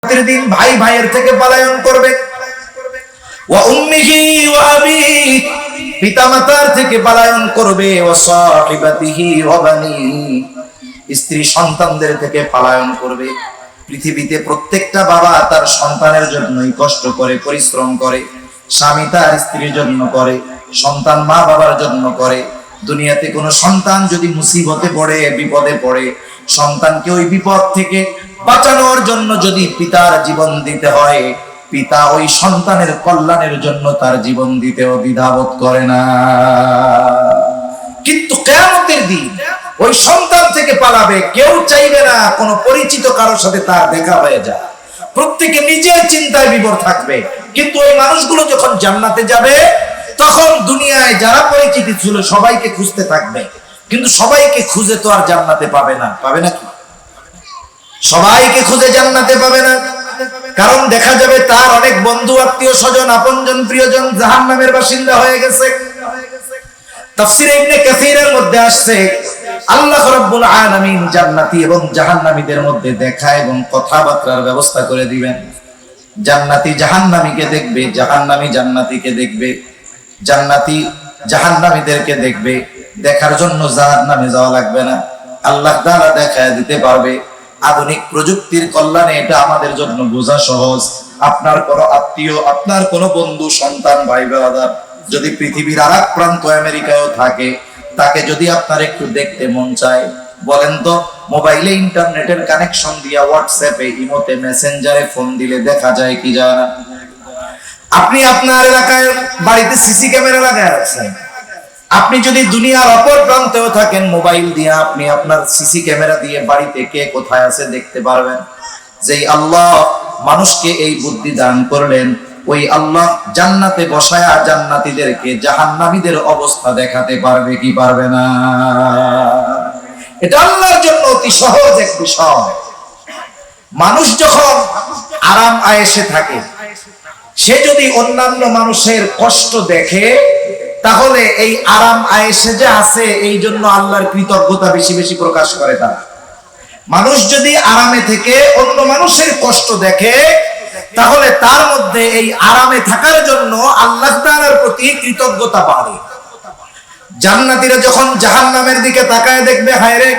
প্রতিদিন ভাই ভাইয়ের থেকে পলায়ন করবে, ওয়া উম্মিহি ওয়া আবি, পিতামাতার থেকে পলায়ন করবে, ওয়া সাহিবাতিহি ওয়া বানি, স্ত্রী সন্তানদের থেকে পলায়ন করবে। পৃথিবীতে প্রত্যেকটা বাবা তার সন্তানের জন্যই কষ্ট করে, পরিশ্রম করে। স্বামী তার স্ত্রীর জন্য করে, সন্তান মা বাবার জন্য করে। দুনিয়াতে কোনো সন্তান যদি মুসিবতে পড়ে, বিপদে পড়ে, সন্তানকে ওই বিপদ থেকে বাঁচানোর জন্য যদি পিতার জীবন দিতে হয়, পিতা ওই সন্তানের কল্যাণের জন্য তার জীবন দিতেও দ্বিধাবোধ করে না। কিন্তু কিয়ামতের দিন ওই সন্তান থেকে পালাবে, কেউ চাইবে না কোনো পরিচিত কারোর সাথে তার দেখা হয়ে যায়। প্রত্যেকে নিজের চিন্তায় বিভোর থাকবে। কিন্তু ওই মানুষগুলো যখন জান্নাতে যাবে, তখন দুনিয়ায় যারা পরিচিতি ছিল সবাইকে খুঁজতে থাকবে, কিন্তু সবাইকে খুঁজে তো আর জান্নাতে পাবে না। পাবে নাকি? সবাইকে খুঁজে জান্নাতে পাবে না, কারণ দেখা যাবে তার অনেক বন্ধু, আত্মীয় স্বজন, আপনজন, প্রিয়জন জাহান্নামের বাসিন্দা হয়ে গেছে। তাফসীরে ইবনে কাসীরের মধ্যে আসছে, আল্লাহ রাব্বুল আলামিন জান্নাতি এবং জাহান্নামীদের মধ্যে দেখা এবং কথাবার্তার ব্যবস্থা করে দিবেন। জান্নাতি জাহান্নামীকে দেখবে, জাহান্নামী জান্নাতীকে দেখবে, জান্নাতি জাহান্নামীদেরকে দেখবে। দেখার জন্য জাহান্নামে যাওয়া লাগবে না, আল্লাহ তাআলা দেখায় দিতে পারবে। আধুনিক প্রযুক্তির কল্যাণে এটা আমাদের জন্য বোঝা সহজ। আপনার কোনো আত্মীয়, আপনার কোনো বন্ধু, সন্তান, ভাই ব্রাদার যদি পৃথিবীর আরেক প্রান্ত আমেরিকায়ও থাকে, তাকে যদি আপনার একটু দেখতে মন চায়, বলেন তো মোবাইলে ইন্টারনেটের কানেকশন দিয়া হোয়াটসঅ্যাপে, ইমোতে, মেসেঞ্জারে ফোন দিলে দেখা যায় কি যায় না? আপনি আপনার এলাকায় বাড়িতে সিসি ক্যামেরা লাগায় রাখছেন, আপনি যদি দুনিয়ার অপর প্রান্তেও থাকেন, মোবাইল দিয়ে আপনি আপনার সিসি ক্যামেরা দিয়ে বাড়িতে কে কোথায় আছে দেখতে পারবেন। যেই আল্লাহ মানুষকে এই বুদ্ধি দান করলেন, ওই আল্লাহ জান্নাতে বসায়া জান্নাতীদেরকে জাহান্নামীদের অবস্থা দেখাতে পারবে কি পারবে না? এটা আল্লাহর জন্য অতি সহজ এক বিষয়। মানুষ যখন আরাম আয়েশে থাকে, সে যদি অন্যান্য মানুষের কষ্ট দেখে, তাহলে এই আরাম আয়েশে যে আছে এই জন্য আল্লাহর কৃতজ্ঞতা বেশি বেশি প্রকাশ করে। তারা মানুষ যদি আরামে থেকে অন্য মানুষের কষ্ট দেখে, তাহলে তার মধ্যে এই আরামে থাকার জন্য আল্লাহ তাআলার প্রতি কৃতজ্ঞতা বাড়ে। জান্নাতীরা যখন জাহান্নামের দিকে তাকায় দেখবে, হায় রে,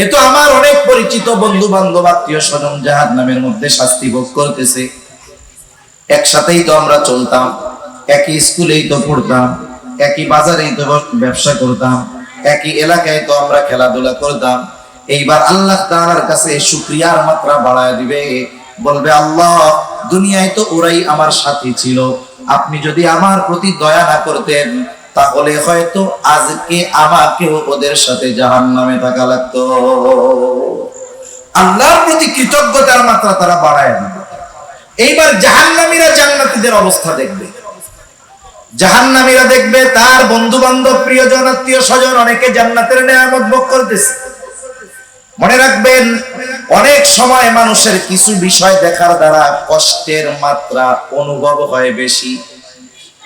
এ তো আমার অনেক পরিচিত বন্ধু বান্ধব, আত্মীয় স্বজন জাহান্নামের মধ্যে শাস্তি ভোগ করতেছে। একসাথেই তো আমরা চলতাম, একই স্কুলেই তো পড়তাম, একই বাজারেই তো ব্যবসা করতাম, একই এলাকায় তো আমরা খেলাধুলা করতাম। এইবার আল্লাহ তাআলার কাছে শুকরিয়ার মাত্রা বাড়ায় দিবে, বলবে, আল্লাহ, দুনিয়ায় তো ওরাই আমার সাথী ছিল, আপনি যদি আমার প্রতি দয়া না করতেন, তাহলে হয়তো আজকে আমাকেও ওদের সাথে জাহান্নামে থাকা লাগতো। আল্লাহর প্রতি কৃতজ্ঞতার মাত্রা তারা বাড়ায় না। এইবার জাহান্নামীরা জান্নাতীদের অবস্থা দেখবে। জাহান্নামীরা দেখবে তার বন্ধু বান্ধব, প্রিয়জন, আত্মীয় স্বজন অনেকে জান্নাতের নেয়ামত ভোগ করতেছে। মনে রাখবেন, অনেক সময় মানুষের কিছু বিষয় দেখার দ্বারা কষ্টের মাত্রা অনুভব হয় বেশি।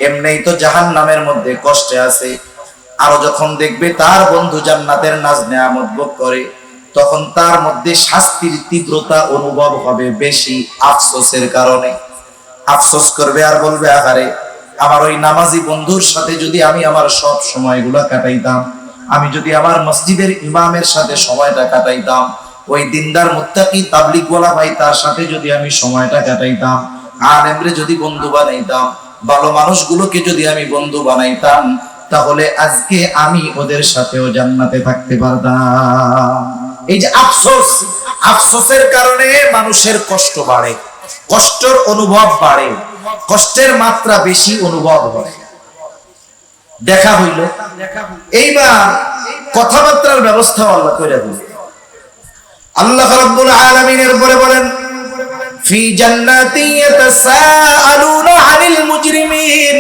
এমনিই তো জাহান্নামের মধ্যে কষ্টে আছে, আরো যখন দেখবে তার বন্ধু জান্নাতের নাজ নেয়ামত ভোগ করে, তখন তার মধ্যে শাস্তির তীব্রতা অনুভব হবে বেশি আফসোসের কারণে। আফসোস করবে আর বলবে, আহারে, আমার ওই নামাজি বন্ধুর সাথে যদি আমি আমার সব সময়গুলো কাটাইতাম, আমি যদি আমার মসজিদের ইমামের সাথে সময়টা কাটাইতাম, ওই দিনদার মুত্তাকি তাবলীগওয়ালা ভাই তার সাথে যদি আমি সময়টা কাটাইতাম, আলেমরে যদি বন্ধু বানাইতাম, ভালো মানুষগুলোকে যদি আমি বন্ধু বানাইতাম, তাহলে আজকে আমি ওদের সাথেও জান্নাতে থাকতে পারতাম। এই যে আফসোস, আফসোসের কারণে মানুষের কষ্ট বাড়ে, কষ্টের অনুভব বাড়ে, কষ্টের মাত্রা বেশি অনুভব হয়। দেখা হইল, এইবার কথাবার্তার ব্যবস্থা আল্লাহ করে দিল। আল্লাহ রাব্বুল আলামিনের পরে বলেন, ফি জান্নাতি ইয়াতাসাআলুনা আনিল মুজরিমিন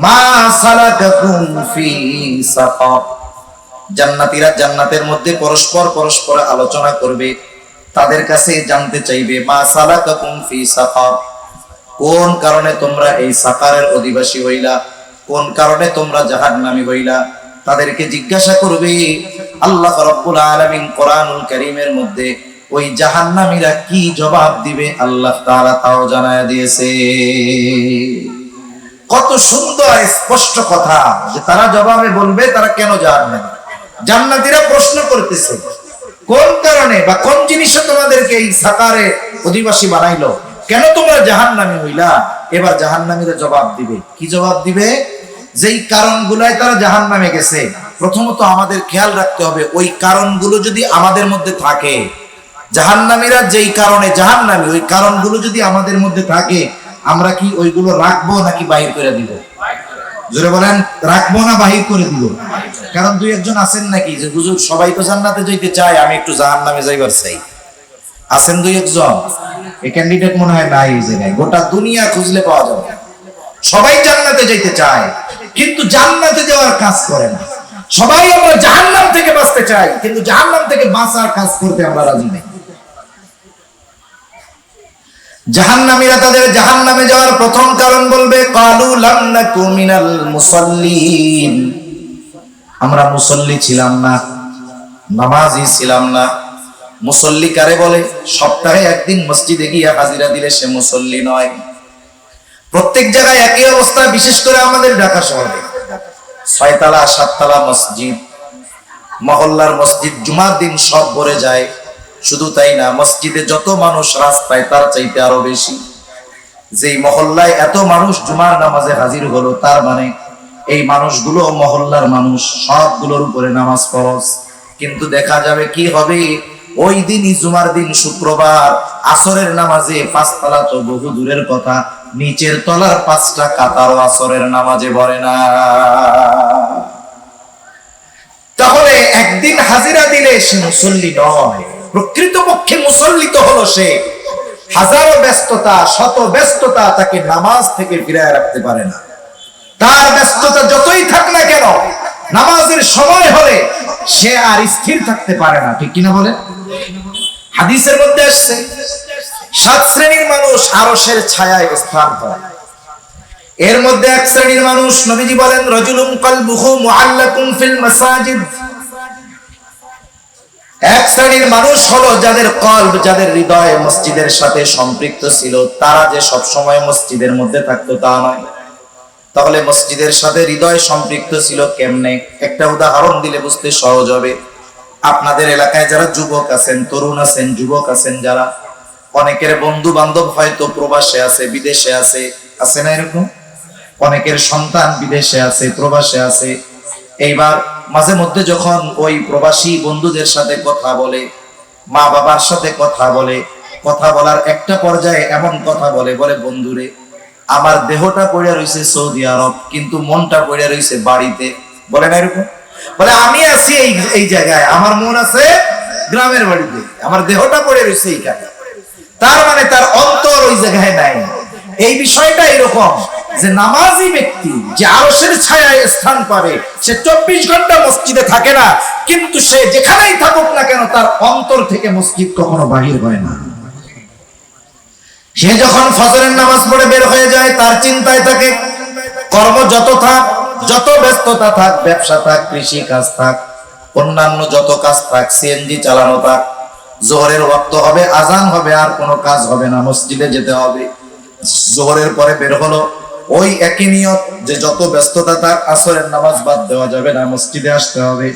মা সালাকাকুম ফি সাকার। জান্নাতীরা জান্নাতের মধ্যে পরস্পর আলোচনা করবে, তাদের কাছে জানতে চাইবে, মা সালাকাকুম ফি সাকার, কোন কারণে তোমরা এই সাকারের অধিবাসী হইলা, কোন কারণে তোমরা জাহান্নামী হইলা। তাদেরকে জিজ্ঞাসা করবে। আল্লাহ রাব্বুল আলামিন কোরআনুল কারীমের মধ্যে ওই জাহান্নামীরা কি জবাব দিবে আল্লাহ তাআলা তাও জানায় দিয়েছে। কত সুন্দর স্পষ্ট কথা যে তারা জবাবে বলবে তারা কেন জাহান্নামী। জান্নাতীরা প্রশ্ন করতেছে কোন কারণে বা কোন জিনিসে তোমাদেরকে এই সাকারে অধিবাসী বানাইলো, কেন তোমরা জাহান্নামী হইলা। এবার জাহান্নামীরা জবাব দিবে, কি জবাব দিবে? যেই কারণগুলোয় তারা জাহান্নামে গেছে, প্রথমত আমাদের খেয়াল রাখতে হবে ওই কারণগুলো যদি আমাদের মধ্যে থাকে, জাহান্নামীরা যেই কারণে জাহান্নামী ওই কারণগুলো যদি আমাদের মধ্যে থাকে, আমরা কি ওইগুলো রাখবো নাকি বাহির করে দিব? জোরে বলেন, রাখবো না বাহির করে দিব? কারণ দুই একজন আছেন নাকি যে হুজুর সবাই তো জান্নাতে যাইতে চায়, আমি একটু জাহান্নামে যাইবার চাই। আছেন দুই একজন? এই ক্যান্ডিডেট মনে হয় নাই, যে নাই, গোটা দুনিয়া খুঁজলে পাওয়া যাবে। সবাই জান্নাতে যাইতে চায় কিন্তু জান্নাতে যাওয়ার কাজ করে না। সবাই আমরা জাহান্নাম থেকে বাঁচতে চাই কিন্তু জাহান্নাম থেকে বাঁচার কাজ করতে আমরা রাজি নেই। জাহান্নামীরা তাদের জাহান্নামে যাওয়ার প্রথম কারণ বলবে ক্বালু লাম নাকু মিনাল মুসাল্লিন, আমরা মুসল্লি ছিলাম না, নামাজি ছিলাম না। মুসল্লি কারে বলে? সপ্তাহে একদিন মসজিদে গিয়ে হাজিরা দিলে সে মুসল্লি নয়। প্রত্যেক জায়গায় একই অবস্থা, বিশেষ করে আমাদের ঢাকা শহরে 6 তলা 7 তলা মসজিদ, মহল্লার মসজিদ জুমার দিন সব ভরে যায়। শুধু তাই না, মসজিদে যত মানুষ রাস্তায় তার চাইতে আরো বেশি। যেই মহল্লায় এত মানুষ জুমার নামাজে হাজির হলো, তার মানে এই মানুষগুলো মহল্লার মানুষ, সবগুলোর উপরে নামাজ ফরজ। কিন্তু দেখা যাবে কি হবে, ওই দিনই জুমার দিন শুক্রবার আসরের নামাজে 5 তলা তো বহু দূরের কথা, নিচের তলার 5টা কাতারও আসরের নামাজে ভরে না। তাহলে একদিন হাজিরা দিলে সে মুসল্লি নয়। প্রকৃতপক্ষে মুসল্লি তো হলো সে, হাজারো ব্যস্ততা শত ব্যস্ততা তাকে নামাজ থেকে ফিরায় রাখতে পারে না। তার ব্যস্ততা যতই থাক না কেন, নামাজের সময় হলে সে আর স্থির থাকতে পারে না, ঠিক কিনা বলে? হাদিসের মধ্যে আসছে 7 শ্রেণীর মানুষ আরশের ছায়ায় স্থান পায়। এর মধ্যে এক শ্রেণীর মানুষ, নবীজি বলেন রাজুলুন কলবুহু মুআল্লাকুন ফিল মাসাজিদ। এক শ্রেণীর মানুষ হলো যাদের কলব, যাদের হৃদয় মসজিদের সাথে সম্পৃক্ত ছিল। তারা যে সব সময় মসজিদের মধ্যে থাকতো তা নয়। তাহলে মসজিদের সাথে হৃদয় সম্পৃক্ত ছিল কেমনে? একটা উদাহরণ দিলে বুঝতে সহজ হবে। আপনাদের এলাকায় যারা যুবক আছেন, তরুণ আছেন, যুবক আছেন যারা, অনেকের বন্ধু বান্ধব হয়তো প্রবাসে আছে, বিদেশে আছে, আছে না এরকম? অনেকের সন্তান বিদেশে আছে, প্রবাসে আছে। এইবার মাঝে মধ্যে যখন ওই প্রবাসী বন্ধুদের সাথে কথা বলে, মা বাবার সাথে কথা বলে, কথা বলার একটা পর্যায়ে এমন কথা বলে, বলে বন্ধুরে আমার দেহটা পড়ে রয়েছে সৌদি আরব কিন্তু মনটা পড়ে রয়েছে বাড়িতে। বলে না এরকম? বলে আমি আছি এই জায়গায়, আমার মন আছে গ্রামের বাড়িতে, আমার দেহটা পড়ে রয়েছে এইখানে। তার মানে তার অন্তর ওই জায়গায় নাই। এই বিষয়টা এরকম যে নামাজি ব্যক্তি যে আরশের ছায়ায় স্থান পাবে, সে 24 ঘন্টা মসজিদে থাকে না, কিন্তু সে যেখানেই থাকুক না কেন তার অন্তর থেকে মসজিদ কখনো বাহির হয় না। সে যখন ফজরের নামাজ পড়ে বের হয়ে যায়, তার চিন্তায় থাকে কর্ম যত থাক, যত ব্যস্ততা থাক, ব্যবসা থাক, কৃষি কাজ থাক, অন্যান্য যত কাজ থাক, সিএনজি চালানো থাক, জোহরের ওয়াক্ত হবে, আজান হবে, আর কোনো কাজ হবে না, মসজিদে যেতে হবে। জোহরের পরে বের হলো, ওই একই নিয়ত যে যত ব্যস্ততা থাক, আসরের নামাজ বাদ দেওয়া যাবে না, মসজিদে আসতে হবে।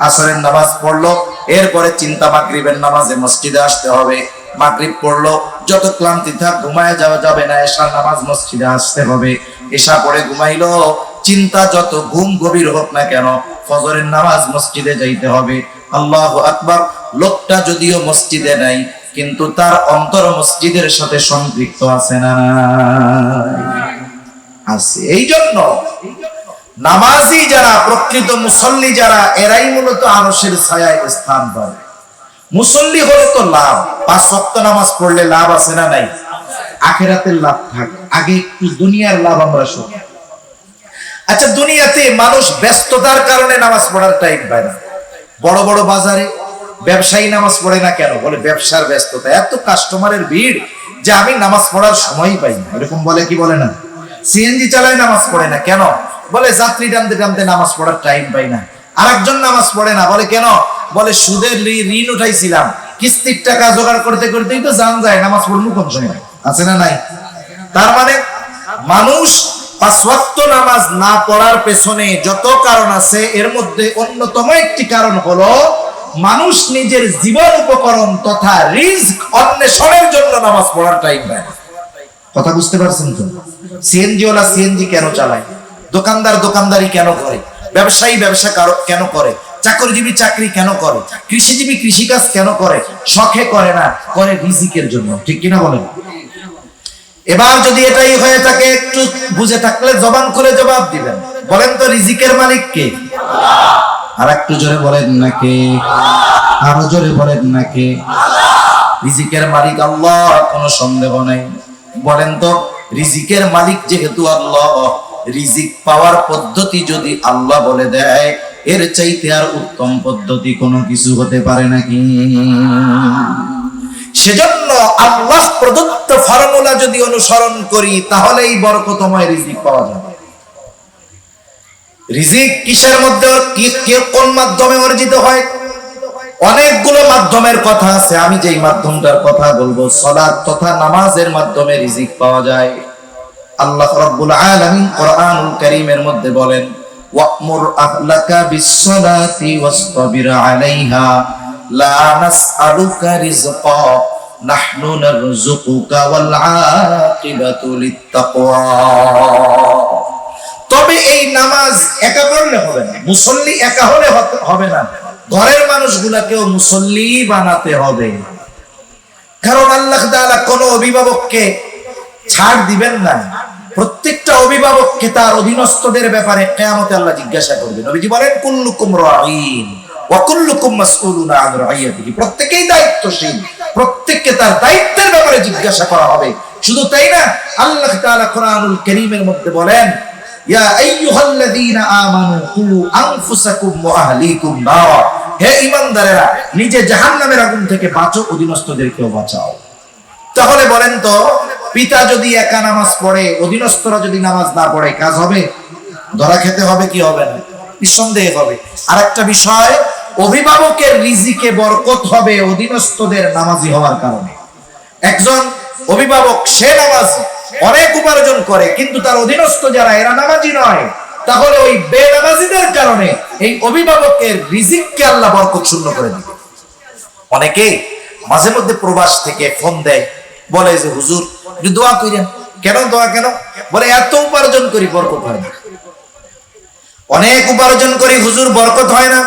আসরের নামাজ পড়লো, এরপরে চিন্তা মাগরিবের নামাজে মসজিদে আসতে হবে। মাগরিব পড়লো, যত ক্লান্তি থাক ঘুমায় যাওয়া যাবে না, এশার নামাজ মসজিদে আসতে হবে। এশা পড়ে ঘুমাইলো, চিন্তা যত ঘুম গভীর হোক না কেন, ফজরের নামাজ মসজিদে যাইতে হবে। আল্লাহু আকবার। লোকটা যদিও মসজিদে নাই কিন্তু তার অন্তর মসজিদের সাথে সম্পৃক্ত আছে না? আছে। এই জন্য নামাজি যারা, প্রকৃত মুসল্লি যারা, এরাই মূলত আরশের ছায়ায় স্থান পাবে। মুসল্লি হলো তো লাভ, 5 ওয়াক্ত নামাজ পড়লে লাভ আছে না নাই? আখিরাতের লাভ থাক, আগে একটু দুনিয়ার লাভ আমরা শুনি। আচ্ছা, দুনিয়াতে মানুষ ব্যস্ততার কারণে নামাজ পড়ার টাইম পায় না। বড় বড় বাজারে ব্যবসায়ী নামাজ পড়ে না কেন? বলে ব্যবসার ব্যস্ততা, এত কাস্টমারের ভিড় যে আমি নামাজ পড়ার সময়ই পাই না, এরকম বলে কি বলে না? সিএনজি চালায় নামাজ পড়ে না কেন? বলে যাত্রী টানতে টানতে নামাজ পড়ার টাইম পাই না। আরেকজন নামাজ পড়ে না, বলে কেন? বলে সুদের ঋণ উঠাইছিলাম কিস্তির টাকা জোগাড় করতে করতেই তো জান যায়, নামাজ পড়বো কোন সময়, আছে না নাই? তার মানে মানুষ 5 ওয়াক্ত নামাজ না পড়ার পেছনে যত কারণ আছে, এর মধ্যে অন্যতম একটি কারণ হলো মানুষ নিজের জীবন উপকরণ তথা রিজক অন্বেষণের জন্য নামাজ পড়ার টাইম দেয়। কথা বুঝতে পারছেন তো? সিএনজি ওলা সিএনজি কেন চালায়, দোকানদার দোকানদারি কেন করে, ব্যবসায়ী ব্যবসা কেন করে, চাকরিজীবী চাকরি কেন করে, কৃষিজীবী কৃষিকাজ কেন করে? শখে করে না, করে রিজিকের জন্য। ঠিক কিনা বলেন? এবার যদি এটাই হয়ে থাকে, একটু বুঝে থাকলে জবান করে জবাব দিবেন। বলেন তো রিজিকের মালিক কে? আর একটু জোরে বলেন না কে? আরো জোরে বলেন না কে? রিজিকের মালিক আল্লাহ, কোনো সন্দেহ নাই। বলেন তো রিজিকের মালিক যেহেতু আল্লাহ, রিজিক পাওয়ার পদ্ধতি যদি আল্লাহ বলে দেয়, এর চাইতে আর উত্তম পদ্ধতি কোনো কিছু হতে পারে নাকি? সেজন্য আল্লাহ প্রদত্ত ফর্মুলা যদি অনুসরণ করি, তাহলেই বরকতময় রিজিক পাওয়া যাবে। রিজিক কিসের মধ্যে, কোন মাধ্যমে অর্জিত হয়? অনেকগুলো মাধ্যমের কথা আছে। আমি যেই মাধ্যমটার কথা বলবো, সালাত তথা নামাজের মাধ্যমে রিজিক পাওয়া যায়। আল্লাহ রাব্বুল আলামিন কোরআনুল কারীমের মধ্যে বলেন, ওয়া'মুর আহলাকা বিস-সালাতি ওয়াসতাবির আলাইহা লা নাসআলুকা রিজকা নাহনু নারযুকুকা ওয়াল আকিবাতু লিত-তাকওয়া। তবে এই নামাজ একা পড়লে হবে না, মুসল্লি একা হলে হবে না, ঘরের মানুষগুলাকেও মুসল্লি বানাতে হবে। কারণ আল্লাহ তাআলা কোন অভিভাবককে ছাড় দিবেন না। প্রত্যেকটা অভিভাবককে তার অধীনস্থদের ব্যাপারে কিয়ামতে আল্লাহ জিজ্ঞাসা করবেন। নবীজি বলেন, কুল্লুকুম রাঈন ওয়া কুল্লুকুম মাসউলুন আন রাইয়াতিহি। প্রত্যেকেই দায়িত্বশীল, প্রত্যেককে তার দায়িত্বের ব্যাপারে জিজ্ঞাসা করা হবে। শুধু তাই না, আল্লাহ তাআলা কোরআনুল কারীমের মধ্যে বলেন, ইয়া আইয়ুহাল্লাযীনা আমানু কু আনফুসাকুম ওয়া আহলিকুম নারা। হে ঈমানদারেরা, নিজে জাহান্নামের আগুন থেকে বাঁচো, অধীনস্থদেরকেও বাঁচাও। তাহলে বলেন তো, পিতা যদি একা নামাজ পড়ে, অধীনস্থরা যদি নামাজ না পড়ে, কাজ হবে? ধরা খেতে হবে কি হবে না? নিঃসন্দেহে হবে। আরেকটা বিষয়, অভিভাবকের রিজিকে বরকত হবে অধীনস্থদের নামাজি হওয়ার কারণে। একজন অভিভাবক, সে নামাজি, অনেক উপার্জন করে, কিন্তু তার অধীনস্থ যারা, এরা নামাজি নয়, তাহলে ওই বেনামাজিদের কারণে এই অভিভাবকের রিজিককে আল্লাহ বরকত শূন্য করে দিবে। অনেকে মাঝে মধ্যে প্রবাস থেকে ফোন দেয়, বলে যে হুজুর একটু দোয়া করেন। কেন দোয়া কেন? বলে এত উপার্জন করি, বরকত হয় না। অনেক উপার্জন করি হুজুর, বরকত হয় না।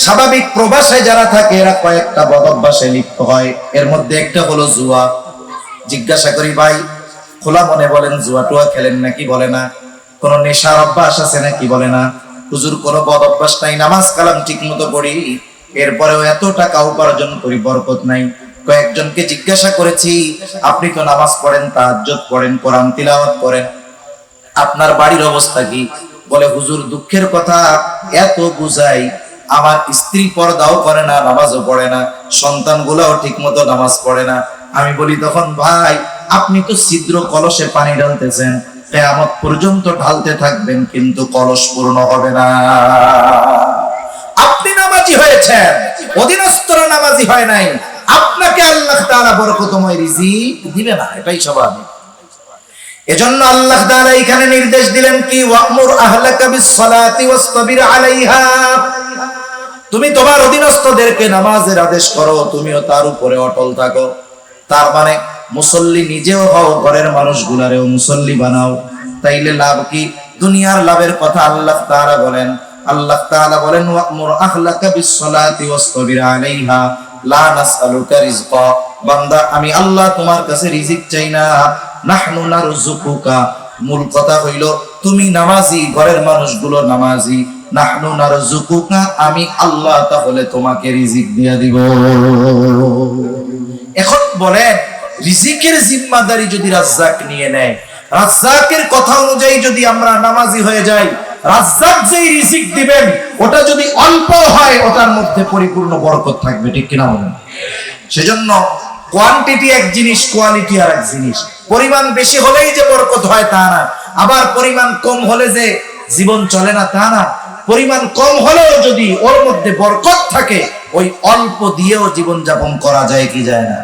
স্বাভাবিক প্রবাসে যারা থাকে, এরা কয়েকটা বদ অভ্যাসে লিপ্ত হয়। এর মধ্যে একটা হলো জুয়া। জিজ্ঞাসা করি, ভাই খোলা মনে বলেন, জুয়া টুয়া খেলেন নাকি? বলে না। কোন নেশার অভ্যাস আছে নাকি? বলে না। হুজুর কোনো বদ অভ্যাস নাই, নামাজ কালাম ঠিক মতো পড়ি, এরপরেও এত টাকা উপার্জন করি, বরকত নাই। কয়েকজনকে জিজ্ঞাসা করেছি, আপনি তো নামাজ পড়েন, তাহাজ্জুদ পড়েন, কোরআন তিলাওয়াত করেন, আপনার বাড়ির অবস্থা কি? বলে হুজুর দুঃখের কথা, এত বুঝাই, আমার স্ত্রী পর্দাও করে না, নামাজও পড়ে না, সন্তানগুলোও ঠিক মতো নামাজ পড়ে না। আমি বলি তখন, ভাই আপনি তো ছিদ্র কলসে পানি ঢালতেছেন, কিয়ামত পর্যন্ত ঢালতে থাকবেন, কিন্তু কলস পূর্ণ হবে না। আপনি নামাজি হয়েছেন, অধীনস্থরা নামাজি হয় নাই, আপনাকে আল্লাহ তাআলা বরকতময় রিজিক দিবে না, এটাই স্বাভাবিক। এজন্য আল্লাহ তাআলা এখানে নির্দেশ দিলেন কি, ওয়া'মুর আহলাকা বিস-সালাতি ওয়াসতাবির আলাইহা। তুমি তোমার অধীনস্থদেরকে নামাজের আদেশ করো, তুমিও তার উপরে অটল থাকো। তার মানে মুসল্লি নিজেও হও, ঘরের মানুষগুলারেও মুসল্লি বানাও। তাইলে লাভ কি? দুনিয়ার লাভের কথা আল্লাহ তাআলা বলেন। আল্লাহ তাআলা বলেন, ওয়া'মুর আহলাকা বিস-সালাতি ওয়াসতাবির আলাইহা লা নাসআলুকা রিজকা। বান্দা, আমি আল্লাহ তোমার কাছে রিজিক চাই না, নাহনু নারযুকুকা। মূল কথা হইল, তুমি নামাজি, ঘরের মানুষগুলো নামাজি, নাহনু নারযুকুকা, আমি আল্লাহ তাহলে তোমাকে রিজিক দিয়ে দিব। এখন বলেন, রিজিকের জিম্মাদারি যদি রাজ্জাক নিয়ে নেয়, রাজ্জাকের কথা অনুযায়ী যদি আমরা নামাজি হয়ে যাই, রাজ্জাক যেই রিজিক দিবেন ওটা যদি অল্প হয়, ওটার মধ্যে পরিপূর্ণ বরকত থাকবে। ঠিক কিনা বলেন? সেজন্য কোয়ান্টিটি এক জিনিস, কোয়ালিটি আর এক জিনিস। পরিমাণ বেশি হলেই যে বরকত হয় তা না, আবার পরিমাণ কম হলে যে জীবন চলে না তা না। পরিমাণ কম হলেও যদি ওর মধ্যে বরকত থাকে, ওই অল্প দিয়েও জীবনযাপন করা যায় কি যায় না?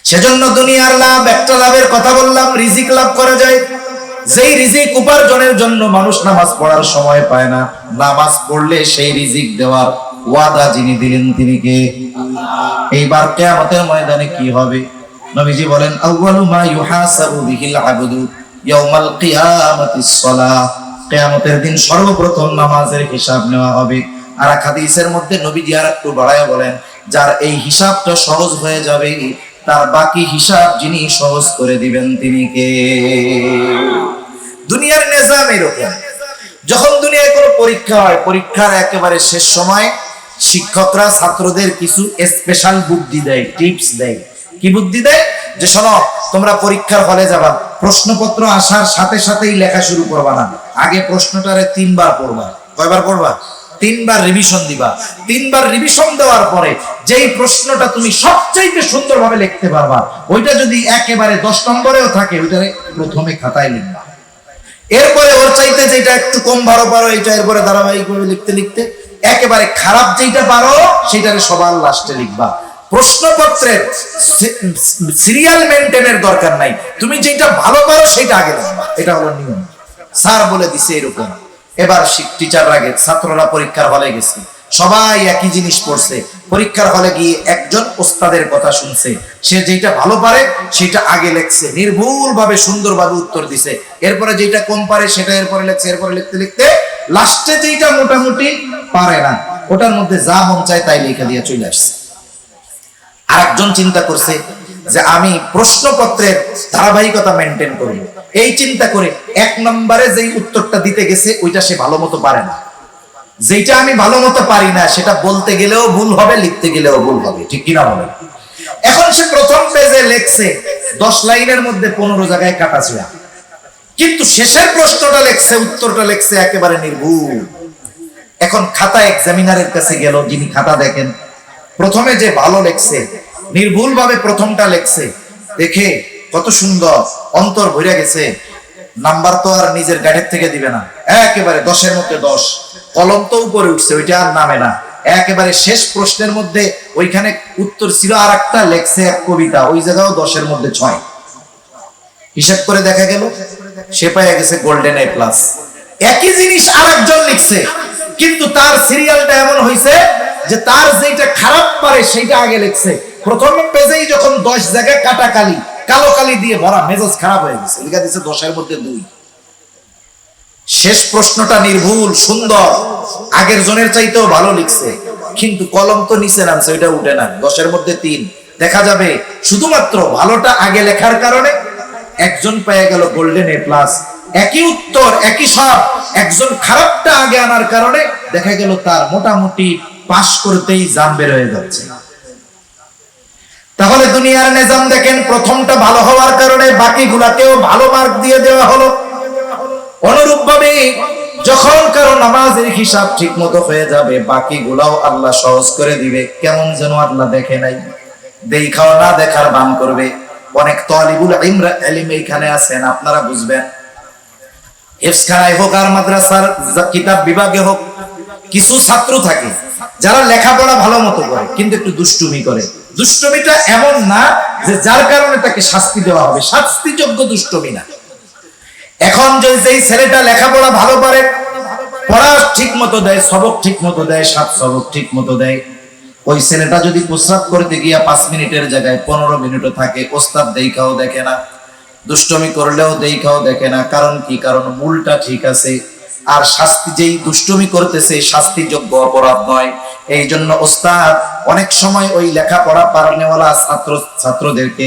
সেজন্য দুনিয়ার লাভ, একটা লাভের কথা বললাম, রিজিক লাভ করা যায়। যেই রিজিক উপার্জনের জন্য মানুষ নামাজ পড়ার সময় পায় না, নামাজ পড়লে সেই রিজিক দেওয়ার ওয়াদা যিনি দিলেন তিনি কে? এইবার কিয়ামতের ময়দানে কি হবে? নবীজি বলেন, আউয়ালু মা ইউহাসাবু বিহিল আবদু ইয়াউমাল কিয়ামাতিস সালাহ। কিয়ামতের দিন সর্বপ্রথম নামাজের হিসাব নেওয়া হবে। আর এক হাদিসের মধ্যে নবীজি আর একটু বাড়ায়া বলেন, যার এই হিসাবটা সহজ হয়ে যাবে, তার বাকি হিসাব যিনি সহজ করে দিবেন তিনি কে? দুনিয়ার নিজাম এরকম। যখন দুনিয়ায় কোনো পরীক্ষা হয়, পরীক্ষার একেবারে শেষ সময় শিক্ষকরা ছাত্রদের কিছু স্পেশাল বুদ্ধি দেয়, টিপস দেয়। কি বুদ্ধি দেয়? যে শোনো, তোমরা পরীক্ষার হলে যাবা, প্রশ্নপত্র আসার সাথে সাথেই লেখা শুরু করবা না, আগে প্রশ্নটারে 3 বার পড়বা। কয়বার পড়বা? 3 বার রিভিশন দিবা। 3 বার রিভিশন দেওয়ার পরে যেই প্রশ্নটা তুমি সবচাইতে সুন্দরভাবে লিখতে পারবা, ওইটা যদি একেবারে 10 নম্বরেও থাকে, ওইটারে প্রথমে খাতায় লিখবা। এরপরে ওর চাইতে যেটা একটু কম ভালো পারো, এইটা এরপরে ধারাবাহিকভাবে লিখতে লিখতে একেবারে খারাপ যেটা পারো সেটারে সবার লাস্টে লিখবা। প্রশ্নপত্রের সিরিয়াল মেনটেনের দরকার নাই, তুমি যেটা ভালো পারো সেটা আগে লিখবা। এটা হলো নিয়ম, স্যার বলে দিছে এরকম। এবার টিচাররা গেছে, ছাত্ররা পরীক্ষার হলে গেছে, সবাই একই জিনিস পড়ছে। পরীক্ষার হলে গিয়ে একজন ওস্তাদের কথা শুনছে, সে যেটা ভালো পারে সেটা আগে লেখছে, নির্ভুল ভাবে সুন্দরভাবে উত্তর দিছে। এরপরে যেটা কম পারে সেটা এরপরে লেখছে। এরপরে লিখতে লিখতে লাস্টে যেটা মোটামুটি পারে না, ওটার মধ্যে যা মন চায় তাই লিখে দিয়ে চলে আসছে। আরেকজন চিন্তা করছে যে আমি প্রশ্নপত্রের ধারাবাহিকতা মেনটেন করব, এই চিন্তা করে 1 নম্বরে যেই উত্তরটা দিতে গেছে ওইটা সে ভালো মতো পারে না। যেটা আমি ভালো মতো পারি না সেটা বলতে গেলেও ভুল হবে, লিখতে গেলেও ভুল হবে, ঠিক কিনা বলে? এখন সে প্রথম পেজে লেখছে 10 লাইনের মধ্যে 15 জায়গায় কাটাছিড়া, কিন্তু শেষের প্রশ্নটা লেখছে, উত্তরটা লেখছে একেবারে নির্ভুল। এখন খাতা এক্সামিনারের কাছে গেল, যিনি খাতা দেখেন, প্রথমে যে ভালো লেখছে, নির্ভুল ভাবে প্রথমটা লেখছে, দেখে কত সুন্দর অন্তর ভরে গেছে, নাম্বার তো আর নিজের গাড়ির থেকে দিবে না, একেবারে 10-এর মধ্যে 10। কলম তো উপরে উঠছে, ওইটা আর নামে না। একেবারে শেষ প্রশ্নের মধ্যে ওইখানে উত্তর ছিল আর একটা, লেখছে এক কবিতা, ওই জায়গাও 10-এর মধ্যে 6। হিসাব করে দেখা গেল সে পেয়ে গেছে গোল্ডেন এ প্লাস। একই জিনিস আরেকজন লিখছে, কিন্তু তার সিরিয়ালটা এমন হয়েছে যে তার যেটা খারাপ পারে সেটা আগে লিখছে। প্রথম পেজেই যখন 10 জায়গায় কাটা কালি, কালো কালি দিয়ে ভরা, মেজাজ খারাপ হয়ে গেছে, লিখা দিয়েছে 10-এর মধ্যে 2। শেষ প্রশ্নটা নির্ভুল সুন্দর, আগের জনের চাইতেও ভালো লিখছে, কিন্তু কলম তো নিচে নামছে, ওইটা উঠে না, 10-এর মধ্যে 3। দেখা যাবে শুধুমাত্র ভালোটা আগে লেখার কারণে একজন পেয়ে গেল গোল্ডেন এ প্লাস। একই উত্তর একই সব, একজন খারাপটা আগে আনার কারণে দেখা গেল তার মোটামুটি পাস করতেই জাম বের হয়ে যাচ্ছে। তাহলে দুনিয়ার নিজাম দেখেন, প্রথমটা ভালো হওয়ার কারণে বাকিগুলাকেও ভালো মার্ক দিয়ে দেওয়া হলো। অনুরূপ ভাবে যখন কারো নামাজের হিসাব ঠিক মতো হয়ে যাবে, বাকিগুলাও আল্লাহ সহজ করে দিবে। কেমন যেন আল্লাহ দেখে নাই, দেখাও না দেখার ভান করবে। অনেক তালিবুল ইলম এখানে আছেন, আপনারা বুঝবেন, হেফজখানায় হোক আর মাদ্রাসার কিতাব বিভাগে হোক, কিছু ছাত্র থাকে যারা লেখাপড়া ভালো মতো করে কিন্তু একটু দুষ্টুমি করে। দুষ্টুমিটা এমন না যে যার কারণে তাকে শাস্তি দেওয়া হবে, শাস্তিযোগ্য দুষ্টুমি না। এখন যদি যেই ছেলেটা লেখাপড়া ভালো পারে, পড়া ঠিক মতো দেয়, সবক ঠিক মতো দেয়, 7 সবক ঠিক মতো দেয়, ওই ছেলেটা যদি প্রস্রাব করতে গিয়া 5 মিনিটের জায়গায় 15 মিনিটও থাকে, ওস্তাদ দেখাও দেখে না, দুষ্টুমি করলেও দেখাও দেখে না। কারণ কি? কারণ মূলটা ঠিক আছে, আর শাস্তি যেই দুষ্টুমি করতেছে শাস্তিযোগ্য অপরাধ নয়। এই জন্য ওস্তাদ অনেক সময় ওই লেখাপড়া পারনেওয়ালা ছাত্রদেরকে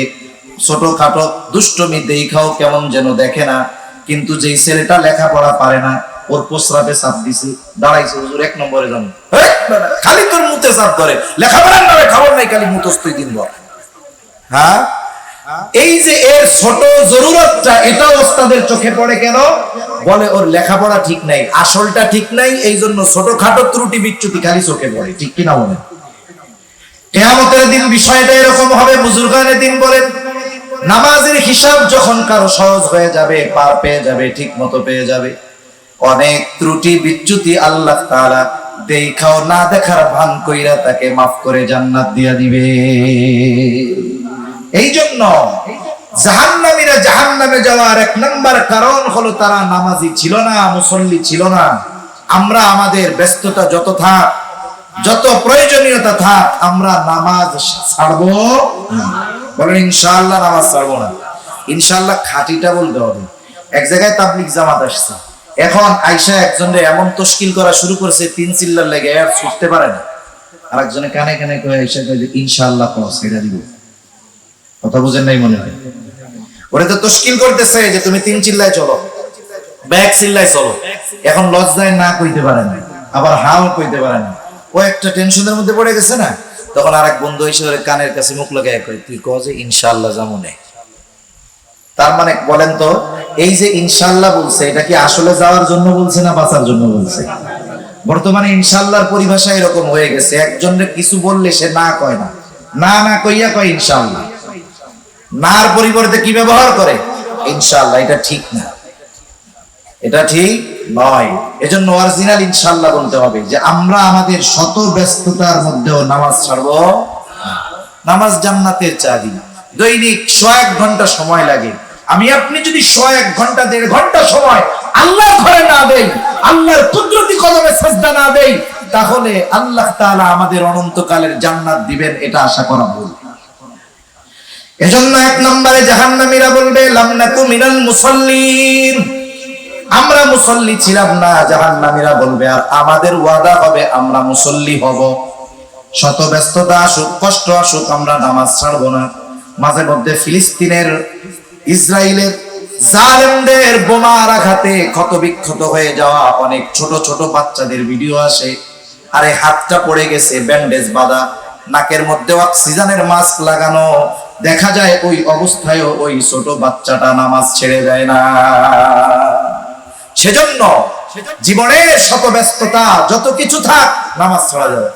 ছোটখাটো দুষ্টুমি দেখাও কেমন যেন দেখে না, কিন্তু যেই ছেলেটা লেখাপড়া পারে না, ওর প্রস্রাবে চাপ দিছে, দাঁড়াইছে, হুজুর 1 নম্বরে যান, খালি তোর মুতে চাপ করে, লেখাপড়ার নামে খবর নাই, খালি মুতস্তই দিন বল। হ্যাঁ, এই যে এর ছোট জরুরতটা, এটা ওস্তাদের চোখে পড়ে কেন? বলে ওর লেখাপড়া ঠিক নাই, আসলটা ঠিক নাই, এই জন্য ছোটখাটো ত্রুটি বিচ্যুতি খালি চোখে পড়ে, ঠিক কিনা বলেন? কিয়ামতের দিন বিষয়টা এরকম হবে। বুজুর্গানের দিন বলেন, নামাজের হিসাব যখন কারো সহজ হয়ে যাবে, পার পেয়ে যাবে, ঠিক মতো পেয়ে যাবে, অনেক ত্রুটি বিচ্যুতি আল্লাহ তাআলা দেখাও না দেখার ভান কইরা তাকে মাফ করে জান্নাত দিয়া দিবে। এই জন্য জাহান্নামীরা জাহান্নামে যাওয়ার এক নাম্বার কারণ হলো তারা নামাজি ছিল না, মুসল্লি ছিল না। আমরা আমাদের ব্যস্ততা যত থাক, যত প্রয়োজনীয়তা থাক, আমরা নামাজ ছাড়বো না। বলেন ইনশাআল্লাহ নামাজ ছাড়বো না। ইনশাআল্লাহ খাঁটিটা বলতে হবে। এক জায়গায় তাবলিগ জামাত আসছে, এখন আইসা একজনে এমন তশকিল করা শুরু করছে, 3 চিল্লার লেগে আর ছুটতে পারে না। আরেকজনে কানে কানে কয়ে আইসা কয় যে ইনশাআল্লাহ ক্লাস ছেড়ে দিব। কথা বুঝেন নাই মনে হয়? ওরে তো তশকিল করতেছে যে তুমি 3 চিল্লায় চলো, ব্যাক চিল্লায় চলো। এখন লজ্জায় না কইতে পারে না, আবার হাও কইতে পারে না। ও একটা টেনশনের মধ্যে পড়ে গেছে না, তখন আরেক বন্ধু এসে ওর কানের কাছে মুখ লাগায় কয় তুই কও যে ইনশাআল্লাহ যামুনে। তার মানে বলেন তো, এই যে ইনশাআল্লাহ বলছে, এটা কি আসলে যাওয়ার জন্য বলছে না বাঁচার জন্য বলছে? বর্তমানে ইনশাআল্লাহর পরিভাষা এরকম হয়ে গেছে, একজনের কিছু বললে সে না কয় না, না না কইয়া কয় ইনশাআল্লাহ। নার পরিবর্তে কি ব্যবহার করে? ইনশাআল্লাহ। এটা ঠিক না, এটা ঠিক নয়। এজন্য অরিজিনাল ইনশাআল্লাহ বলতে হবে যে আমরা আমাদের শত ব্যস্ততার মধ্যেও নামাজ ছাড়বো না। নামাজ জান্নাতের চাবি। দৈনিক 100 ঘন্টা সময় লাগে। আমি আপনি যদি 100 ঘন্টা 1.5 ঘন্টা সময় আল্লাহর ঘরে না দেই, আল্লাহর কুদরতি কদমে সাজদা না দেই, তাহলে আল্লাহ তাআলা আমাদের অনন্তকালের জান্নাত দিবেন, এটা আশা করা ভুল। এজন্য 1 নম্বরে জাহান্নামীরা বলবে লাম নাকু মিনাল মুসাল্লিন, আমরা মুসল্লি ছিলাম না। জাহান্নামীরা বলবে আর আমাদের ওয়াদা হবে আমরা মুসল্লি হব। শত ব্যস্ততা আসুক, কষ্ট আসুক, আমরা নামাজ ছাড়বো না। মাঝে মধ্যে ফিলিস্তিনের, ইসরায়েলের জালেমদের বোমার আঘাতে ক্ষতবিক্ষত হয়ে যাওয়া অনেক ছোট ছোট বাচ্চাদের ভিডিও আসে। আরে হাতটা পড়ে গেছে, ব্যান্ডেজ বাঁধা, নাকের মধ্যে অক্সিজেনের মাস্ক লাগানো। দেখা যায় ওই অবস্থায়ও ওই ছোট বাচ্চাটা নামাজ ছেড়ে দেয় না। সেজন্য জীবনের শত ব্যস্ততা যত কিছু থাক, নামাজ ছাড়া যাবে।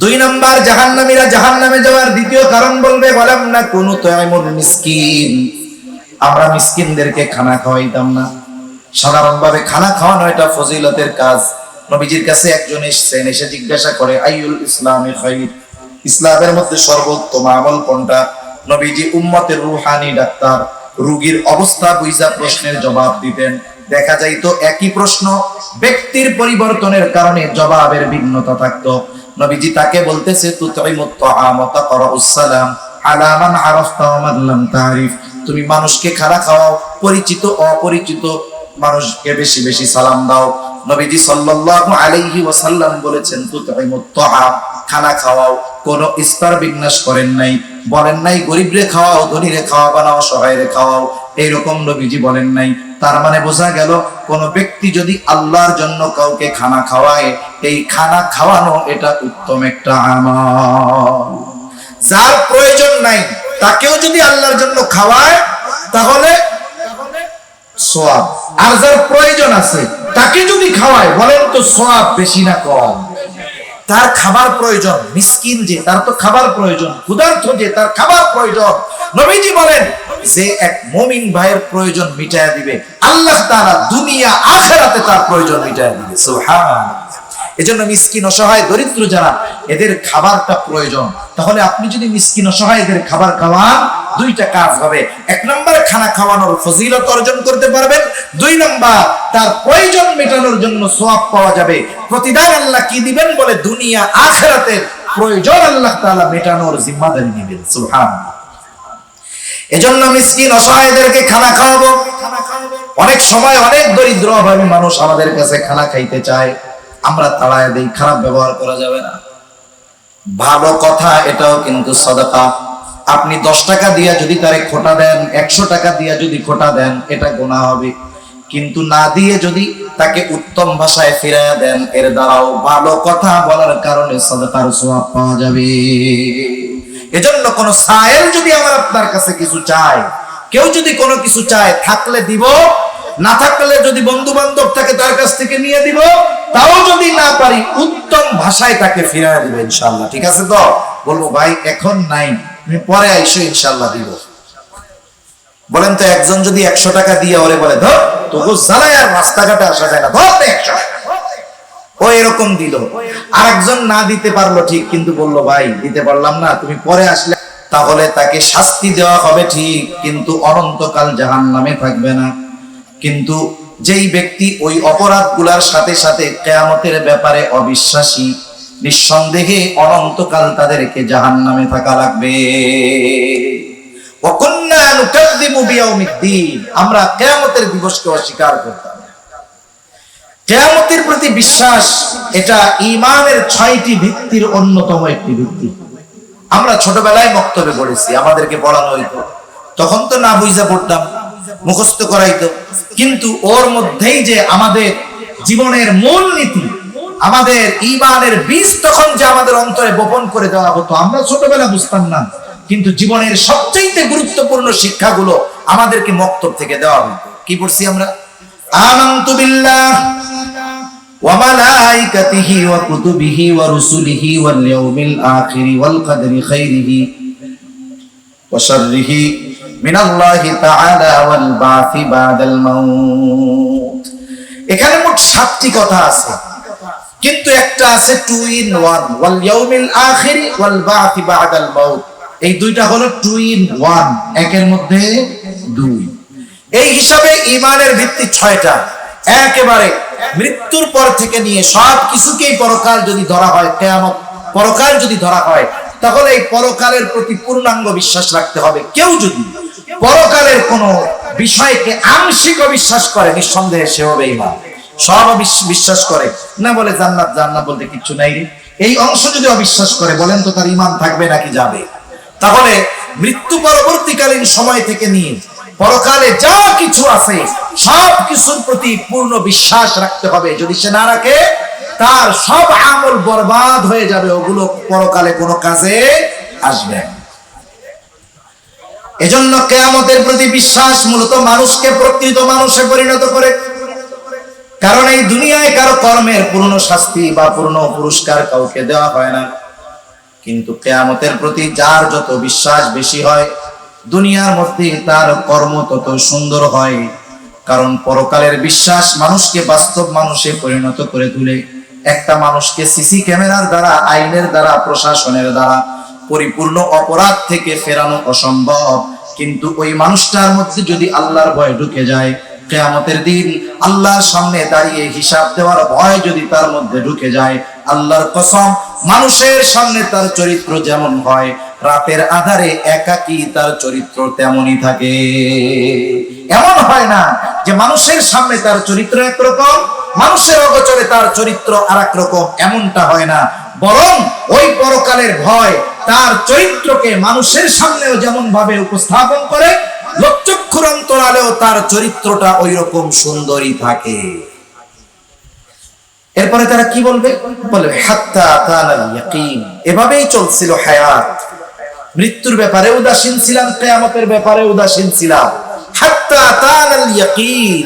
2 নম্বর জাহান্নামীরা জাহান্নামে যাওয়ার দ্বিতীয় কারণ বলবে বলাম না কোন তুইমুল মিসকিন, আমরা মিসকিনদেরকে খানা খাওয়াইতাম না। সাধারণভাবে খানা খাওয়ানো এটা ফজিলতের কাজ। নবীজির কাছে একজন এসেছেন, এসে জিজ্ঞাসা করে আইয়ুল ইসলামি খায়র, ইসলামের মধ্যে সর্বোত্তম আমল কোনটা? নবীজি উম্মতের রূহানি ডাক্তার, রোগীর অবস্থা বুঝা প্রশ্নের জবাব দিতেন। দেখা যাইতো একই প্রশ্ন ব্যক্তির পরিবর্তনের কারণে জবাবের ভিন্নতা থাকতো। নবীজি তাকে বলতেছে তুতাইমুত তাআম ওয়া তাকরাউস সালাম আলা মান আরাফতা ওয়া মান লাম তারিফ, তুমি মানুষকে খানা খাওয়াও, পরিচিত অপরিচিত মানুষকে বেশি বেশি সালাম দাও। নবীজি সাল্লাল্লাহু আলাইহি ওয়াসাল্লাম বলেছেন তুতাইমুত তাআম, খানা খাওয়াও, কোন স্তর বিন্যাস করেন নাই, বলেন নাই গরিবরে খাওয়াও, ধনীরে খাওয়াবা না, অসহায়রে খাওয়াও, এইরকম নবীজি বলেন নাই। তার মানে বোঝা গেল কোন ব্যক্তি যদি আল্লাহর জন্য কাউকে খানা খাওয়ায়, এই খানা খাওয়ানো এটা উত্তম একটা আমল। যার প্রয়োজন নাই তাকেও যদি আল্লাহর জন্য খাওয়ায় তাহলে সওয়াব, আর যার প্রয়োজন আছে তাকে যদি খাওয়ায়, বলেন তো সওয়াব বেশি না কম? তার খাবার প্রয়োজন, মিসকিন যে তার তো খাবার প্রয়োজন, ক্ষুধার্ত যে তার খাবার প্রয়োজন। নবীজি বলেন যে এক মুমিন ভাইয়ের প্রয়োজন মিটায়া দিবে আল্লাহ তাআলা, দুনিয়া আখিরাতে তার প্রয়োজন মিটায়া দিবে। সুবহানাল্লাহ। এজন্য মিসকিন, অসহায়, দরিদ্র যারা, এদের খাবারটা প্রয়োজন। তাহলে আপনি যদি মিসকিন, অসহায় এদের খাবার খাওয়ান, 2টা কাজ হবে। 1 নম্বরে খানা খাওয়ানোর ফজিলত অর্জন করতে পারবেন, 2 নম্বর তার প্রয়োজন মেটানোর জন্য সওয়াব পাওয়া যাবে। প্রতিদান আল্লাহ কি দিবেন বলে দুনিয়া আখিরাতের প্রয়োজন আল্লাহ তাআলা মেটানোর জিম্মাদারি নেবেন। সুবহানাল্লাহ। এজন্য মিসকিন, অসহায়দেরকে খানা খাওয়াবো। অনেক সময় অনেক দরিদ্র অভাবী মানুষ আমাদের কাছে খানা খাইতে চায়, আমরা তাড়ায় দেই। খারাপ ব্যবহার করা যাবে না। ভালো কথা, এটাও কিন্তু সাদাকা। আপনি 10 টাকা দিয়া যদি তারে খোটা দেন, 100 টাকা দিয়া যদি খোটা দেন, এটা গুনাহ হবে। কিন্তু না দিয়ে যদি তাকে উত্তম ভাষায় ফিরাইয়া দেন, এর দ্বারাও ভালো কথা বলার কারণে সাদাকার সওয়াব পাওয়া যাবে। এজন্য কোন সায়েল যদি আমার আপনার কাছে কিছু চায়, কেউ যদি কোনো কিছু চায়, থাকলে দিব, না থাকলে যদি বন্ধু বান্ধব থাকে তার কাছ থেকে নিয়ে দিব, তাও যদি না পারি উত্তম ভাষায় তাকে ফিরাইয়া দিব ইনশাআল্লাহ। ঠিক আছে তো? বলবো ভাই এখন নাই, তুমি পরে আইসো, ইনশাআল্লাহ দিব। বলেন তো একজন যদি 100 টাকা দিয়ে ওরে বলে ধর তোকে জ্বালায় আর রাস্তাঘাটে আসা যায় না, ধর 100 টাকা, ও এরকম দিল। আরেকজন না দিতে পারলো ঠিক, কিন্তু বললো ভাই দিতে পারলাম না, তুমি পরে আসলে, তাহলে তাকে শাস্তি দেওয়া হবে ঠিক, কিন্তু অনন্তকাল জাহান্নামে থাকবে না। কিন্তু যেই ব্যক্তি ওই অপরাধগুলার সাথে সাথে কিয়ামতের ব্যাপারে অবিশ্বাসী, নিঃসন্দেহে অনন্তকাল তাদেরকে জাহান্নামে থাকা লাগবে। ওয়াকুন্না নুকাযযিবু বিয়াউমিদ্দিন, আমরা কিয়ামতের দিবসকে অস্বীকার করতাম। কিয়ামতের প্রতি বিশ্বাস এটা ঈমানের 6টি ভিত্তির অন্যতম একটি ভিত্তি। আমরা ছোটবেলায় বক্তব্যে পড়েছি, আমাদেরকে পড়ানো হইতো, তখন তো না বুঝা পড়তাম, মুখস্থ করাইতো, কিন্তু ওর মধ্যেই যে আমাদের জীবনের মূল নীতি, আমাদের ঈমানের বীজ তখন যে আমাদের অন্তরে বপন করে দেওয়া হতো, আমরা ছোটবেলা বুঝতাম না, কিন্তু জীবনের সবচেয়ে গুরুত্বপূর্ণ শিক্ষাগুলো আমাদেরকে মক্তব থেকে দেওয়া হতো। কি পড়ছি আমরা? আমানতু বিল্লাহ ওয়া মালাইকাতিহি ওয়া কুতুবিহি ওয়া রুসুলিহি ওয়াল ইয়াউমিল আখিরি ওয়াল কদরি খাইরিহি ওয়া শাররিহি মিনাল্লাহি তাআলা ওয়াল বাসি বাদাল মাউত। এখানে মোট 7টি কথা আছে, কিন্তু একটা আছে 2 in 1, ওয়াল ইয়াউমিল আখিরি ওয়াল বাসি বাদাল মাউত। এই দুইটা হলো 2 in 1, একের মধ্যে 2। এই হিসাবে ঈমানের ভিত্তি 6টা। একেবারে মৃত্যুর পর থেকে নিয়ে সব কিছুকেই পরকাল যদি ধরা হয়, কিয়ামত পরকাল যদি ধরা হয়, তাহলে এই পরকালের প্রতি পূর্ণাঙ্গ বিশ্বাস রাখতে হবে। কেউ যদি পরকালের কোন বিষয়কে আংশিক অবিশ্বাস করে, নিঃসন্দেহে সে হবে ঈমান। সব বিশ্বাস করে না, বলে জান্নাত জান্নাত বলতে কিচ্ছু নাই রে, এই অংশ যদি অবিশ্বাস করে, বলেন তো তার ঈমান থাকবে নাকি যাবে? তাহলে মৃত্যু পরবর্তীকালীন সময় থেকে নিয়ে পরকালে যা কিছু আছে সব কিছুর প্রতি পূর্ণ বিশ্বাস রাখতে হবে। যদি সে না রাখে, তার সব আমল বরবাদ হয়ে যাবে, ওগুলো পরকালে কোনো কাজে আসবে। এজন্য কিয়ামতের প্রতি বিশ্বাস মূলত মানুষকে প্রকৃত মানুষে পরিণত করে। কারণ এই দুনিয়ায় কারো কর্মের পূর্ণ শাস্তি বা পূর্ণ পুরস্কার কাউকে দেওয়া হয় না, কিন্তু কিয়ামতের প্রতি যার যত বিশ্বাস বেশি হয়, দুনিয়ার মধ্যে তার কর্ম তত সুন্দর হয়। কারণ পরকালের বিশ্বাস মানুষকে বাস্তব মানুষে পরিণত করে তোলে। একটা মানুষকে সিসি ক্যামেরার দ্বারা, আইনের দ্বারা, প্রশাসনের দ্বারা পরিপূর্ণ অপরাধ থেকে ফেরানো অসম্ভব, কিন্তু ওই মানুষটার মধ্যে যদি আল্লাহর ভয় ঢুকে যায়, কিয়ামতের দিন আল্লাহর সামনে দাঁড়িয়ে হিসাব দেওয়ার ভয় যদি তার মধ্যে ঢুকে যায়, আল্লাহর কসম, মানুষের সামনে তার চরিত্র যেমন হয়, রাতের আধারে একাকী তার চরিত্র তেমনই থাকে। এমন হয় না যে মানুষের সামনে তার চরিত্র একরকম, মানুষের অগোচরে তার চরিত্র আরেক রকম, এমনটা হয় না। বরং ওই পরকালের ভয় তার চরিত্রকে মানুষের সামনেও যেমন ভাবে উপস্থাপন করে, লোকচক্ষুর অন্তরালেও তার চরিত্রটা ওই রকম সুন্দরই থাকে। এরপরে তারা কি বলবে? বলবে হাত্তা আতানাল ইয়াকিন। এভাবেই চলছিল হায়াত। মৃত্যুর ব্যাপারে উদাসীন ছিলাম, কিয়ামতের ব্যাপারে উদাসীন ছিলাম। হাত্তা আতানাল ইয়াকিন,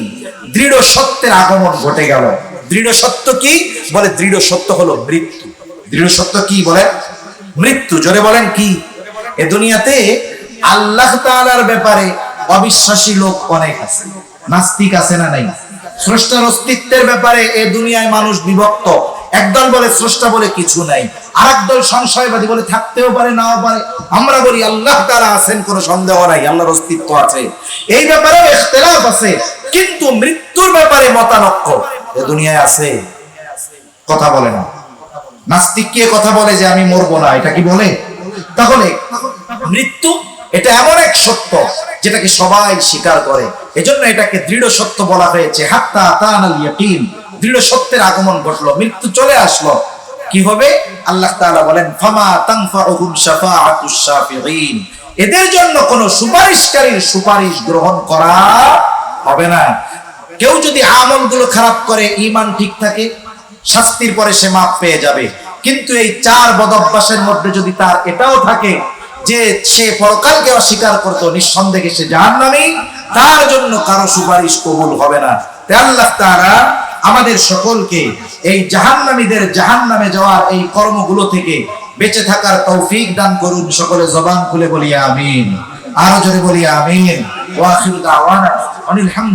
দৃঢ় সত্যের আগমন ঘটে গেল। দৃঢ় সত্য কি? বলে দৃঢ় সত্য হলো মৃত্যু। দৃঢ় সত্য কি? বলে মৃত্যু। জোরে বলেন কি? এ দুনিয়াতে আল্লাহ তাআলার ব্যাপারে অবিশ্বাসী লোক অনেক আছে, নাস্তিক আছে না নাই? স্রষ্টার অস্তিত্বের ব্যাপারে এ দুনিয়ায় মানুষ বিভক্ত। একদল বলে স্রষ্টা বলে কিছু নাই, আরেক দল সংশয়বাদী বলে থাকতেও পারে নাও পারে। আমরা বলি আল্লাহ তাআলা আছেন, কোনো সন্দেহ নাই, আল্লাহর অস্তিত্ব আছে। এই ব্যাপারে ইখতিলাফ আছে, কিন্তু মৃত্যুর ব্যাপারে মতানক্য এ দুনিয়ায় আছে। কথা বলে না। নাস্তিক কে কথা বলে যে আমি মরবো না, এটা কি বলে? তাহলে মৃত্যু এটা এমন এক সত্য যেটাকে সবাই স্বীকার করে, এজন্য এটাকে দৃঢ় সত্য বলা হয়েছে। হাত্তা আতানাল ইয়াকিন, দৃঢ় সত্যের আগমন ঘটলো, মৃত্যু চলে আসলো। কি হবে? আল্লাহ তাআলা বলেন ফামা তানফাউহুম শাফাআতুশ শাফিঈন, এদের জন্য কোনো সুপারিশকারীর সুপারিশ গ্রহণ করা হবে না। কেউ যদি আমলগুলো খারাপ করে, ঈমান ঠিক থাকে, শাস্তির পরে সে মাফ পেয়ে যাবে। কিন্তু এই 4 বদঅভ্যাসের মধ্যে যদি তার এটাও থাকে যে সে পরকালকে অস্বীকার করতো, নিঃসন্দেহে সে জাহান্নামী, তার জন্য কারো সুপারিশ কবুল হবে না। তাই আল্লাহ তাআলা আমাদের সকলকে এই জাহান্নামীদের জাহান্নামে যাওয়ার এই কর্মগুলো থেকে বেঁচে থাকার তৌফিক দান করুন। সকলে জবান খুলে বলি আমিন, আরো জোরে বলি আমিন। ওয়া আখিরু দাওয়ানা আনিল হামদুলিল্লাহ।